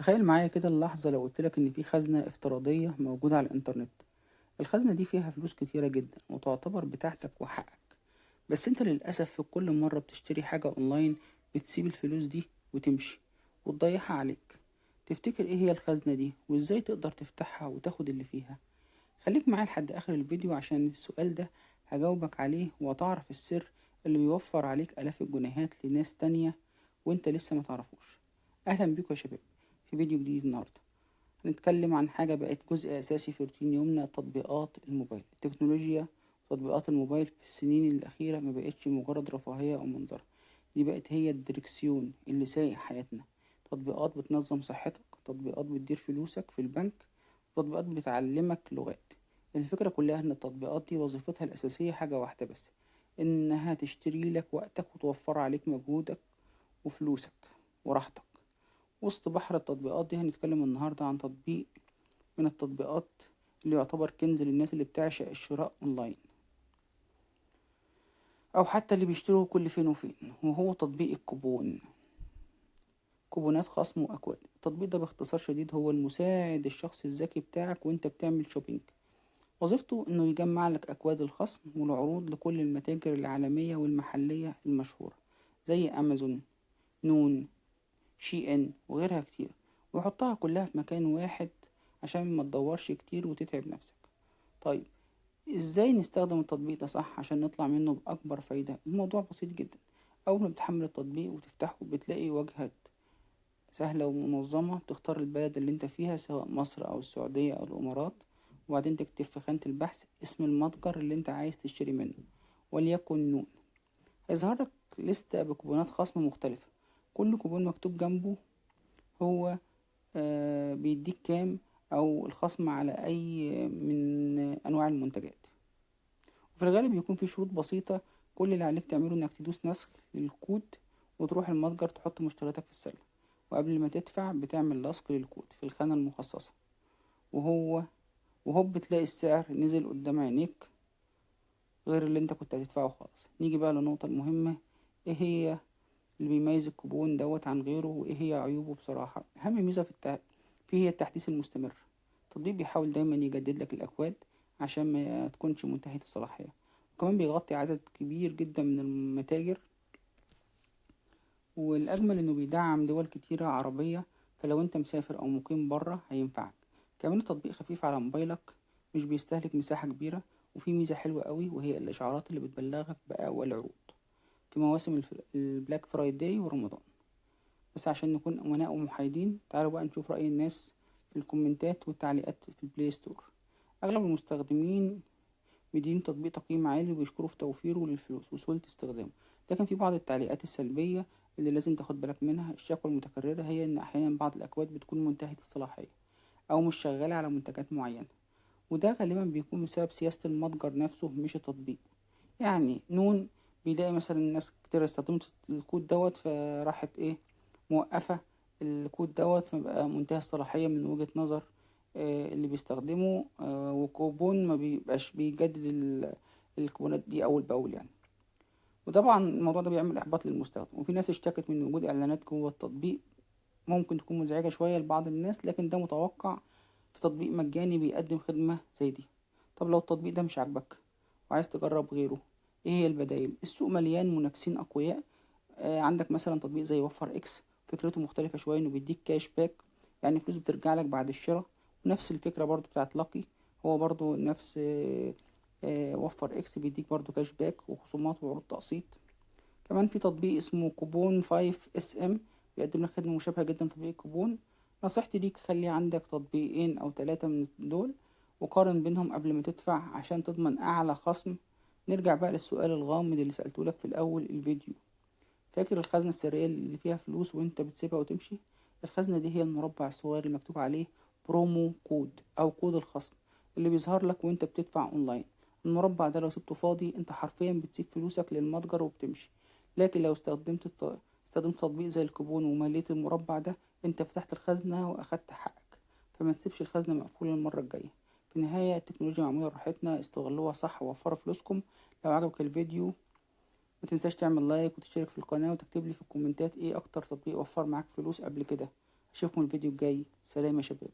تخيل معايا كده اللحظة لو قلتلك إن في خزنة افتراضية موجودة على الإنترنت. الخزنة دي فيها فلوس كتيرة جدا وتعتبر بتاعتك وحقك. بس أنت للأسف في كل مرة بتشتري حاجة أونلاين بتسيب الفلوس دي وتمشي وتضيعها عليك. تفتكر إيه هي الخزنة دي وإزاي تقدر تفتحها وتاخد اللي فيها؟ خليك معايا لحد آخر الفيديو عشان السؤال ده هجاوبك عليه وتعرف السر اللي بيوفر عليك آلاف الجنيهات لناس تانية وانت لسه ما تعرفوش. أهلا بيكم يا شباب في فيديو جديد النهاردة. هنتكلم عن حاجة بقت جزء أساسي في روتين يومنا، تطبيقات الموبايل. التكنولوجيا تطبيقات الموبايل في السنين الأخيرة ما بقتش مجرد رفاهية أو منظر، دي بقت هي الدركسيون اللي سايق حياتنا. تطبيقات بتنظم صحتك، تطبيقات بتدير فلوسك في البنك، تطبيقات بتعلمك لغات. الفكرة كلها إن التطبيقات دي وظيفتها الأساسية حاجة واحدة بس، إنها تشتري لك وقتك وتوفر عليك مجهودك وفلوسك وراحتك. وسط بحر التطبيقات دي هنتكلم النهاردة عن تطبيق من التطبيقات اللي يعتبر كنز للناس اللي بتعشق الشراء أونلاين، أو حتى اللي بيشتروا كل فين وفين، وهو تطبيق الكوبون. كوبونات خصم وأكواد. التطبيق ده باختصار شديد هو المساعد الشخصي الذكي بتاعك وانت بتعمل شوبينج. وظيفته انه يجمع لك اكواد الخصم والعروض لكل المتاجر العالمية والمحلية المشهورة زي امازون، نون، شي ان وغيرها كتير، ويحطها كلها في مكان واحد عشان ما تدورش كتير وتتعب نفسك. طيب، ازاي نستخدم التطبيق ده صح عشان نطلع منه بأكبر فايدة؟ الموضوع بسيط جدا. أول ما بتحمل التطبيق وتفتحه بتلاقي واجهة سهلة ومنظمة، تختار البلد اللي انت فيها سواء مصر أو السعودية أو الإمارات، وبعدين تكتب في خانة البحث اسم المتجر اللي انت عايز تشتري منه، وليكن نون. هيظهر لك لستة بكوبونات خصم مختلفة، كل كوبون مكتوب جنبه هو بيديك كام أو الخصم على أي من أنواع المنتجات. وفي الغالب بيكون في شروط بسيطة، كل اللي عليك تعمله إنك تدوس نسخ للكود وتروح المتجر تحط مشترياتك في السلة، وقبل ما تدفع بتعمل لصق للكود في الخانة المخصصة، وهو وهوب بتلاقي السعر نزل قدام عينيك غير اللي انت كنت هتدفعه خالص. نيجي بقى للنقطة المهمة، ايه هي اللي بيميز الكوبون دوت عن غيره وايه هي عيوبه؟ بصراحة اهم ميزة فيه هي التحديث المستمر. التطبيق بيحاول دايما يجدد لك الاكواد عشان ما تكونش منتهية الصلاحية، وكمان بيغطي عدد كبير جدا من المتاجر، والأجمل إنه بيدعم دول كتيرة عربية، فلو أنت مسافر أو مقيم برا هينفعك. كمان التطبيق خفيف على موبايلك، مش بيستهلك مساحة كبيرة، وفي ميزة حلوة قوي وهي الإشعارات اللي بتبلغك بأول عروض في مواسم البلاك فرايداي ورمضان. بس عشان نكون أمناء ومحايدين، تعالوا بقى نشوف رأي الناس في الكومنتات والتعليقات في البلاي ستور. أغلب المستخدمين مدين تطبيق تقييم عالي وبيشكروا في توفيره للفلوس وسهولة استخدامه، لكن في بعض التعليقات السلبية اللي لازم تاخد بالك منها. الشكوى المتكررة هي إن أحيانا بعض الأكواد بتكون منتهية الصلاحية أو مش شغالة على منتجات معينة، وده غالبا بيكون بسبب سياسة المتجر نفسه مش التطبيق. يعني نون بيلاقي مثلا الناس كتير استخدمت الكود دوت فراحت موقفة الكود دوت، فبقى منتهى الصلاحية من وجهة نظر اللي بيستخدمه. وكوبون ما بيبقاش بيجدد الكوبونات دي أول بأول يعني. وطبعا الموضوع ده بيعمل إحباط للمستخدم، وفي ناس اشتكت من وجود إعلانات جوه التطبيق ممكن تكون مزعجة شوية لبعض الناس، لكن ده متوقع في تطبيق مجاني بيقدم خدمة زي دي. طب لو التطبيق ده مش عاجبك وعايز تجرب غيره، ايه هي البدائل؟ السوق مليان منافسين أقوياء. عندك مثلا تطبيق زي وفر اكس، فكرته مختلفة شوية، انه بيديك كاش باك، يعني فلوس بترجع لك بعد الشراء. ونفس الفكرة برضو بتاعت لاكي، هو برضو نفس وفر اكس بيديك برضو كاش باك وخصومات وعروض تقسيط. كمان في تطبيق اسمه كوبون 5 اس ام بيقدم لك خدمة مشابهة جدا لتطبيق كوبون. نصيحتي ليك خلي عندك تطبيقين أو ثلاثة من دول وقارن بينهم قبل ما تدفع عشان تضمن أعلى خصم. نرجع بقى للسؤال الغامض اللي سألته لك في الأول الفيديو، فاكر الخزنة السرية اللي فيها فلوس وانت بتسيبها وتمشي؟ الخزنة دي هي المربع الصغير اللي مكتوب عليه برومو كود أو كود الخصم اللي بيظهر لك وانت بتدفع اونلاين. المربع ده لو سبته فاضي انت حرفيا بتسيب فلوسك للمتجر وبتمشي، لكن لو استخدمت تطبيق زي الكوبون ومليت المربع ده، انت فتحت الخزنة واخدت حقك. فما تسيبش الخزنة مقفولة المرة الجاية. في النهاية التكنولوجيا معمولة لراحتنا، استغلوها صح ووفروا فلوسكم. لو عجبك الفيديو ما تنساش تعمل لايك وتشترك في القناة وتكتب لي في الكومنتات ايه اكتر تطبيق وفر معاك فلوس قبل كده. اشوفكم الفيديو الجاي. سلام يا شباب.